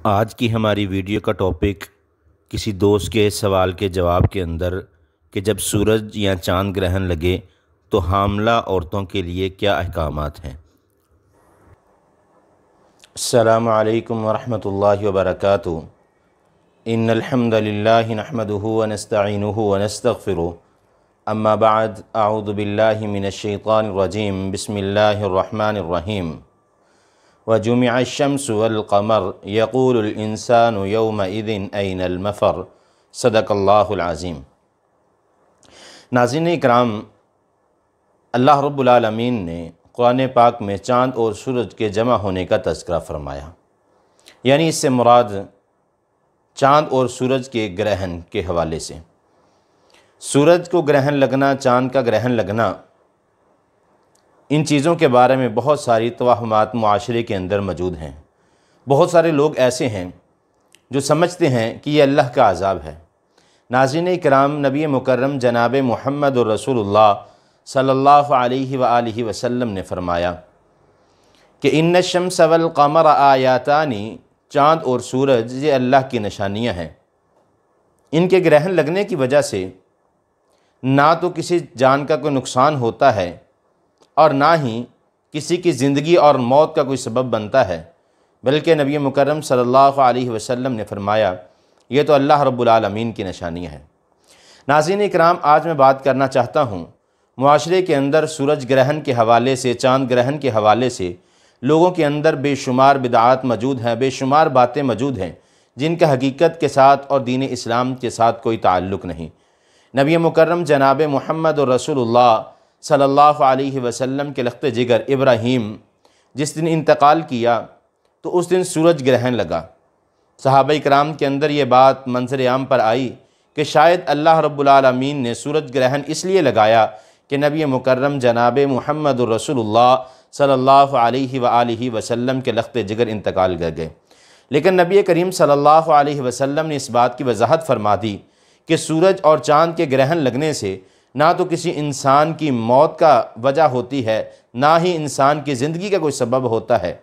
آج کی ہماری ویڈیو کا ٹاپک کسی دوست کے سوال کے جواب کے اندر کہ جب سورج یا چاند گرہن لگے تو حاملہ عورتوں کے لیے کیا احکامات ہیں۔ السلام علیکم ورحمۃ اللہ وبرکاتہ۔ ان الحمد للہ نحمده ونستعینه ونستغفره اما بعد اعوذ باللہ من الشیطان الرجیم بسم اللہ الرحمن الرحیم۔ وجمع الشمس والقمر يقول الإنسان يومئذ أين المفر۔ صدق اللہ العظیم۔ ناظرین اکرام، اللہ رب العالمین نے قرآن پاک میں چاند اور سورج کے جمع ہونے کا تذکرہ فرمایا، یعنی اس سے مراد چاند اور سورج کے گرہن کے حوالے سے۔ سورج کو گرہن لگنا، چاند کا گرہن لگنا، ان چیزوں کے بارے میں بہت ساری توہمات معاشرے کے اندر موجود ہیں۔ بہت سارے لوگ ایسے ہیں جو سمجھتے ہیں کہ یہ اللہ کا عذاب ہے۔ ناظرین اکرام، نبی مکرم جناب محمد رسول اللہ صلی اللہ علیہ وآلہ وسلم نے فرمایا کہ ان الشمس والقمر آیاتان، چاند اور سورج یہ اللہ کی نشانیاں ہیں۔ ان کے گرہن لگنے کی وجہ سے نہ تو کسی جان کا کوئی نقصان ہوتا ہے اور نہ ہی کسی کی زندگی اور موت کا کوئی سبب بنتا ہے، بلکہ نبی مکرم صلی اللہ علیہ وسلم نے فرمایا یہ تو اللہ رب العالمین کی نشانی ہے۔ ناظرین اکرام، آج میں بات کرنا چاہتا ہوں معاشرے کے اندر سورج گرہن کے حوالے سے، چاند گرہن کے حوالے سے لوگوں کے اندر بے شمار بدعات موجود ہیں، بے شمار باتیں موجود ہیں جن کا حقیقت کے ساتھ اور دین اسلام کے ساتھ کوئی تعلق نہیں۔ نبی مکرم جناب محمد رسول اللہ صلی اللہ علیہ وسلم کے لخت جگر ابراہیم جس دن انتقال کیا تو اس دن سورج گرہن لگا۔ صحابہ کرام کے اندر یہ بات منظر عام پر آئی کہ شاید اللہ رب العالمین نے سورج گرہن اس لیے لگایا کہ نبی مکرم جناب محمد رسول اللہ صلی اللہ علیہ وآلہ وسلم کے لخت جگر انتقال کر گئے، لیکن نبی کریم صلی اللہ علیہ وسلم نے اس بات کی وضاحت فرما دی کہ سورج اور چاند کے گرہن لگنے سے نہ تو کسی انسان کی موت کا وجہ ہوتی ہے، نہ ہی انسان کی زندگی کا کوئی سبب ہوتا ہے۔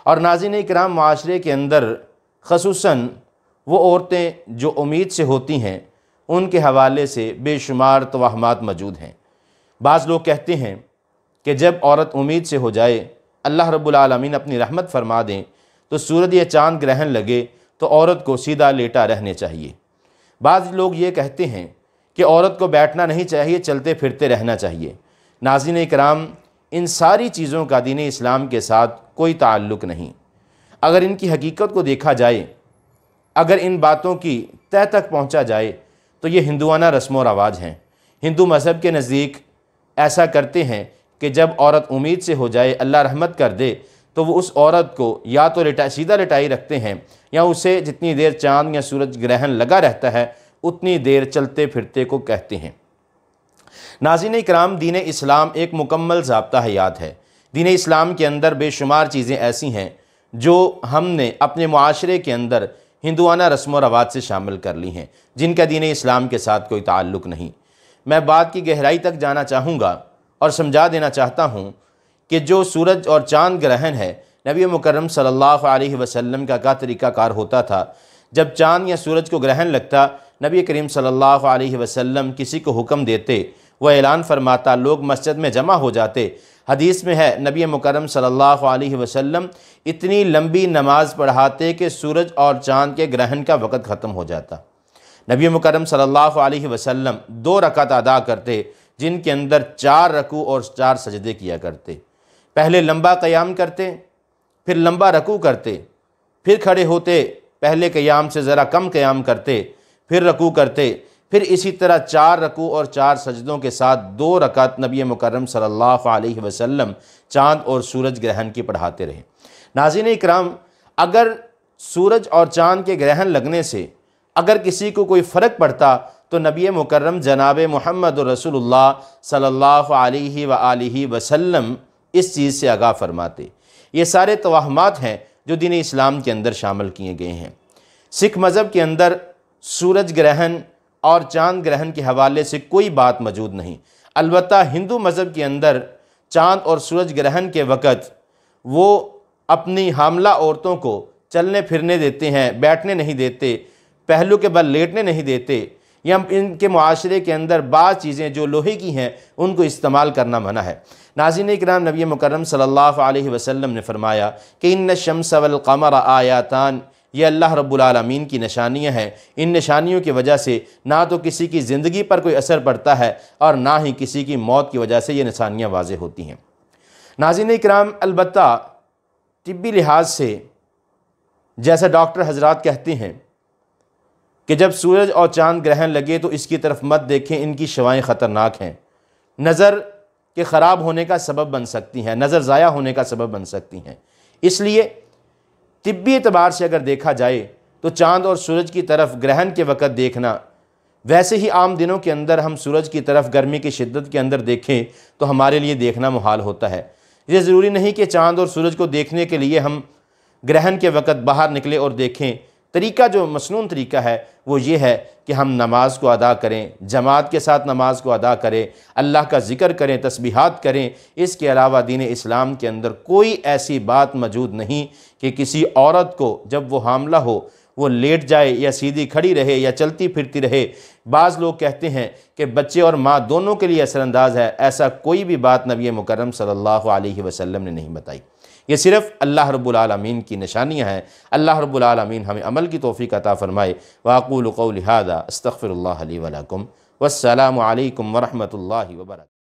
اور ناظرین اکرام، معاشرے کے اندر خصوصاً وہ عورتیں جو امید سے ہوتی ہیں ان کے حوالے سے بے شمار توہمات موجود ہیں۔ بعض لوگ کہتے ہیں کہ جب عورت امید سے ہو جائے، اللہ رب العالمین اپنی رحمت فرما دیں تو سورج یا چاند گرہن لگے تو عورت کو سیدھا لیٹا رہنے چاہیے۔ بعض لوگ یہ کہتے ہیں کہ عورت کو بیٹھنا نہیں چاہیے، چلتے پھرتے رہنا چاہیے۔ ناظرین اکرام، ان ساری چیزوں کا دین اسلام کے ساتھ کوئی تعلق نہیں۔ اگر ان کی حقیقت کو دیکھا جائے، اگر ان باتوں کی تہ تک پہنچا جائے تو یہ ہندوانہ رسم و رواج ہیں۔ ہندو مذہب کے نزدیک ایسا کرتے ہیں کہ جب عورت امید سے ہو جائے، اللہ رحمت کر دے، تو وہ اس عورت کو یا تو سیدھا لٹائی رکھتے ہیں یا اسے جتنی دیر چاند یا سورج گرہن لگا رہتا ہے اتنی دیر چلتے پھرتے کو کہتے ہیں۔ ناظرین اکرام، دین اسلام ایک مکمل ضابطہ حیات ہے۔ دین اسلام کے اندر بے شمار چیزیں ایسی ہیں جو ہم نے اپنے معاشرے کے اندر ہندوانہ رسم و رواج سے شامل کر لی ہیں، جن کا دین اسلام کے ساتھ کوئی تعلق نہیں۔ میں بات کی گہرائی تک جانا چاہوں گا اور سمجھا دینا چاہتا ہوں کہ جو سورج اور چاند گرہن ہے، نبی مکرم صلی اللہ علیہ وسلم کا کیا طریقہ کار ہوتا تھا۔ جب چاند یا سورج کو گرہن لگتا، نبی کریم صلی اللہ علیہ وسلم کسی کو حکم دیتے، وہ اعلان فرماتا، لوگ مسجد میں جمع ہو جاتے۔ حدیث میں ہے نبی مکرم صلی اللہ علیہ وسلم اتنی لمبی نماز پڑھاتے کہ سورج اور چاند کے گرہن کا وقت ختم ہو جاتا۔ نبی مکرم صلی اللہ علیہ وسلم 2 رکعت ادا کرتے جن کے اندر 4 رکوع اور 4 سجدے کیا کرتے۔ پہلے لمبا قیام کرتے، پھر لمبا رکوع کرتے، پھر کھڑے ہوتے، پہلے قیام سے ذرا کم قیام کرتے، پھر رکوع کرتے، پھر اسی طرح 4 رکوع اور 4 سجدوں کے ساتھ 2 رکعت نبی مکرم صلی اللہ علیہ وسلم چاند اور سورج گرہن کی پڑھاتے رہے۔ ناظرین اکرام، اگر سورج اور چاند کے گرہن لگنے سے اگر کسی کو کوئی فرق پڑتا تو نبی مکرم جناب محمد رسول اللہ صلی اللہ علیہ وآلہ وسلم اس چیز سے آگاہ فرماتے۔ یہ سارے توہمات ہیں جو دین اسلام کے اندر شامل کیے گئے ہیں۔ سکھ مذہب کے اندر سورج گرہن اور چاند گرہن کے حوالے سے کوئی بات موجود نہیں، البتہ ہندو مذہب کے اندر چاند اور سورج گرہن کے وقت وہ اپنی حاملہ عورتوں کو چلنے پھرنے دیتے ہیں، بیٹھنے نہیں دیتے، پہلو کے بل لیٹنے نہیں دیتے، یا ان کے معاشرے کے اندر بعض چیزیں جو لوہے کی ہیں ان کو استعمال کرنا منع ہے۔ ناظرین اکرام، نبی مکرم صلی اللہ علیہ وسلم نے فرمایا کہ ان الشمس والقمر آیاتان، یہ اللہ رب العالمین کی نشانیاں ہیں، ان نشانیوں کی وجہ سے نہ تو کسی کی زندگی پر کوئی اثر پڑتا ہے اور نہ ہی کسی کی موت کی وجہ سے یہ نشانیاں واضح ہوتی ہیں۔ ناظرین اکرام، البتہ طبی لحاظ سے جیسا ڈاکٹر حضرات کہتے ہیں کہ جب سورج اور چاند گرہن لگے تو اس کی طرف مت دیکھیں، ان کی شعاعیں خطرناک ہیں، نظر کے خراب ہونے کا سبب بن سکتی ہیں، نظر ضائع ہونے کا سبب بن سکتی ہیں۔ اس لیے طبی اعتبار سے اگر دیکھا جائے تو چاند اور سورج کی طرف گرہن کے وقت دیکھنا، ویسے ہی عام دنوں کے اندر ہم سورج کی طرف گرمی کی شدت کے اندر دیکھیں تو ہمارے لیے دیکھنا محال ہوتا ہے۔ یہ ضروری نہیں کہ چاند اور سورج کو دیکھنے کے لیے ہم گرہن کے وقت باہر نکلیں اور دیکھیں۔ طریقہ جو مسنون طریقہ ہے وہ یہ ہے کہ ہم نماز کو ادا کریں، جماعت کے ساتھ نماز کو ادا کریں، اللہ کا ذکر کریں، تسبیحات کریں۔ اس کے علاوہ دین اسلام کے اندر کوئی ایسی بات موجود نہیں کہ کسی عورت کو جب وہ حاملہ ہو وہ لیٹ جائے یا سیدھی کھڑی رہے یا چلتی پھرتی رہے۔ بعض لوگ کہتے ہیں کہ بچے اور ماں دونوں کے لیے اثر انداز ہے، ایسا کوئی بھی بات نبی مکرم صلی اللہ علیہ وسلم نے نہیں بتائی۔ یہ صرف اللہ رب العالمین کی نشانیاں ہیں۔ اللہ رب العالمین ہمیں عمل کی توفیق عطا فرمائے۔ وَأَقُولُ قَوْلِي هَذَا أَسْتَغْفِرُ اللَّهَ لِي وَلَكُمْ وَالسَّلَامُ عَلَيْكُمْ وَرَحْمَةُ اللَّهِ وَبَرَكَاتُهُ۔